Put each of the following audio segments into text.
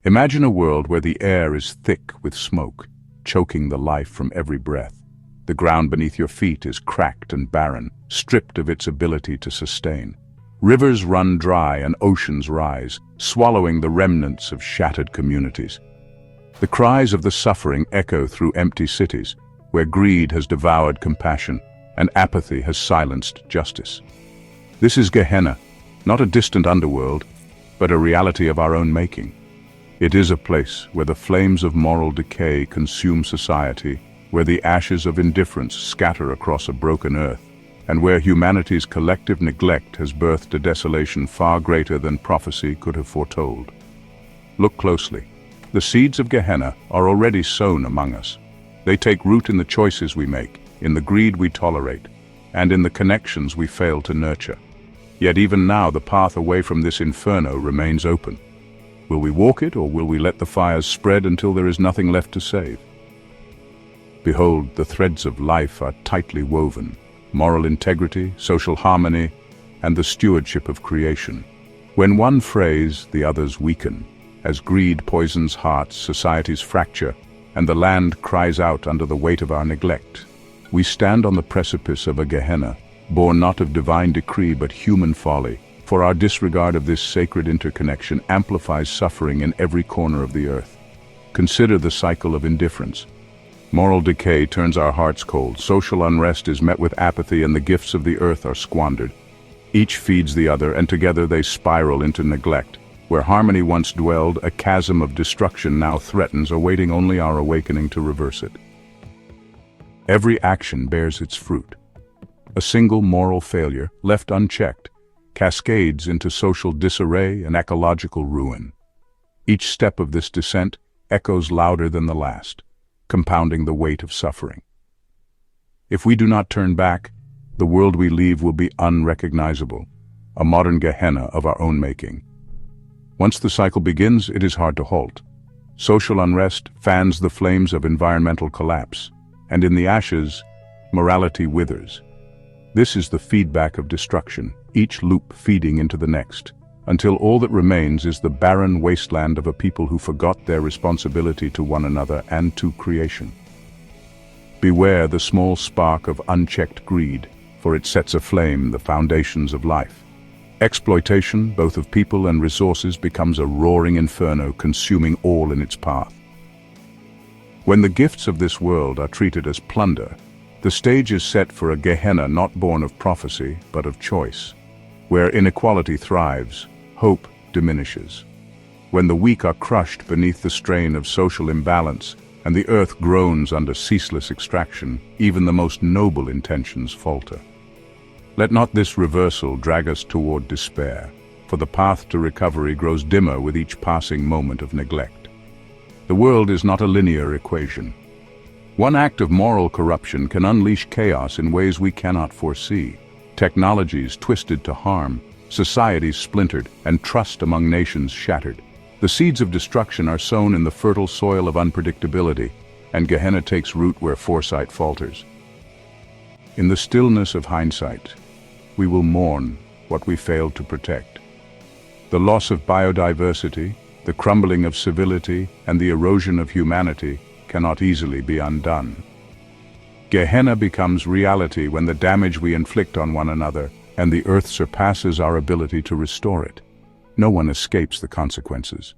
Imagine a world where the air is thick with smoke, choking the life from every breath. The ground beneath your feet is cracked and barren, stripped of its ability to sustain. Rivers run dry and oceans rise, swallowing the remnants of shattered communities. The cries of the suffering echo through empty cities, where greed has devoured compassion and apathy has silenced justice. This is Gehenna, not a distant underworld, but a reality of our own making. It is a place where the flames of moral decay consume society, where the ashes of indifference scatter across a broken earth, and where humanity's collective neglect has birthed a desolation far greater than prophecy could have foretold. Look closely. The seeds of Gehenna are already sown among us. They take root in the choices we make, in the greed we tolerate, and in the connections we fail to nurture. Yet even now the path away from this inferno remains open. Will we walk it, or will we let the fires spread until there is nothing left to save? Behold, the threads of life are tightly woven: moral integrity, social harmony, and the stewardship of creation. When one frays, the others weaken. As greed poisons hearts, societies fracture, and the land cries out under the weight of our neglect. We stand on the precipice of a Gehenna, born not of divine decree but human folly, for our disregard of this sacred interconnection amplifies suffering in every corner of the earth. Consider the cycle of indifference. Moral decay turns our hearts cold, social unrest is met with apathy, and the gifts of the earth are squandered. Each feeds the other, and together they spiral into neglect. Where harmony once dwelled, a chasm of destruction now threatens, awaiting only our awakening to reverse it. Every action bears its fruit. A single moral failure, left unchecked, cascades into social disarray and ecological ruin. Each step of this descent echoes louder than the last, compounding the weight of suffering. If we do not turn back, the world we leave will be unrecognizable, a modern Gehenna of our own making. Once the cycle begins, it is hard to halt. Social unrest fans the flames of environmental collapse, and in the ashes, morality withers. This is the feedback of destruction, each loop feeding into the next, until all that remains is the barren wasteland of a people who forgot their responsibility to one another and to creation. Beware the small spark of unchecked greed, for it sets aflame the foundations of life. Exploitation, both of people and resources, becomes a roaring inferno, consuming all in its path. When the gifts of this world are treated as plunder, the stage is set for a Gehenna not born of prophecy, but of choice. Where inequality thrives, hope diminishes. When the weak are crushed beneath the strain of social imbalance, and the earth groans under ceaseless extraction, even the most noble intentions falter. Let not this reversal drag us toward despair, for the path to recovery grows dimmer with each passing moment of neglect. The world is not a linear equation. One act of moral corruption can unleash chaos in ways we cannot foresee. Technologies twisted to harm, societies splintered, and trust among nations shattered. The seeds of destruction are sown in the fertile soil of unpredictability, and Gehenna takes root where foresight falters. In the stillness of hindsight, we will mourn what we failed to protect. The loss of biodiversity, the crumbling of civility, and the erosion of humanity cannot easily be undone. Gehenna becomes reality when the damage we inflict on one another and the earth surpasses our ability to restore it. No one escapes the consequences.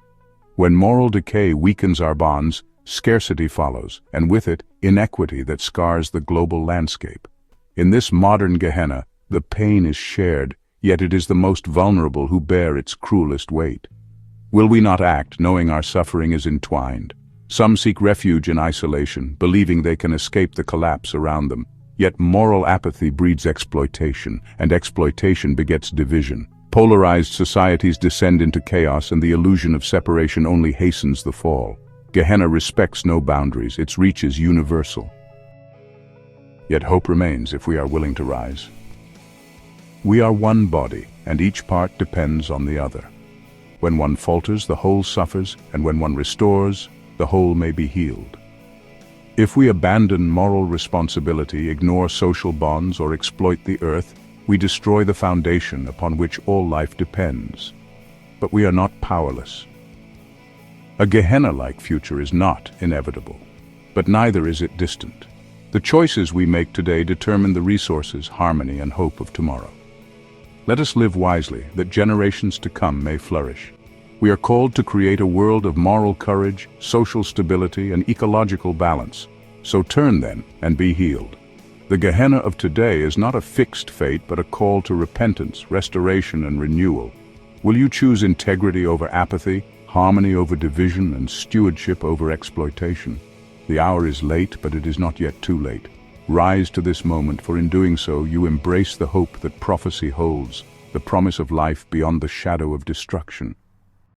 When moral decay weakens our bonds, scarcity follows, and with it, inequity that scars the global landscape. In this modern Gehenna, the pain is shared, yet it is the most vulnerable who bear its cruelest weight. Will we not act, knowing our suffering is entwined? Some seek refuge in isolation, believing they can escape the collapse around them. Yet moral apathy breeds exploitation, and exploitation begets division. Polarized societies descend into chaos, and the illusion of separation only hastens the fall. Gehenna respects no boundaries, its reach is universal. Yet hope remains if we are willing to rise. We are one body, and each part depends on the other. When one falters, the whole suffers, and when one restores, the whole may be healed. If we abandon moral responsibility, ignore social bonds, or exploit the earth, we destroy the foundation upon which all life depends. But we are not powerless. A Gehenna-like future is not inevitable, but neither is it distant. The choices we make today determine the resources, harmony, and hope of tomorrow. Let us live wisely, that generations to come may flourish. We are called to create a world of moral courage, social stability, and ecological balance. So turn then, and be healed. The Gehenna of today is not a fixed fate, but a call to repentance, restoration, and renewal. Will you choose integrity over apathy, harmony over division, and stewardship over exploitation? The hour is late, but it is not yet too late. Rise to this moment, for in doing so, you embrace the hope that prophecy holds, the promise of life beyond the shadow of destruction.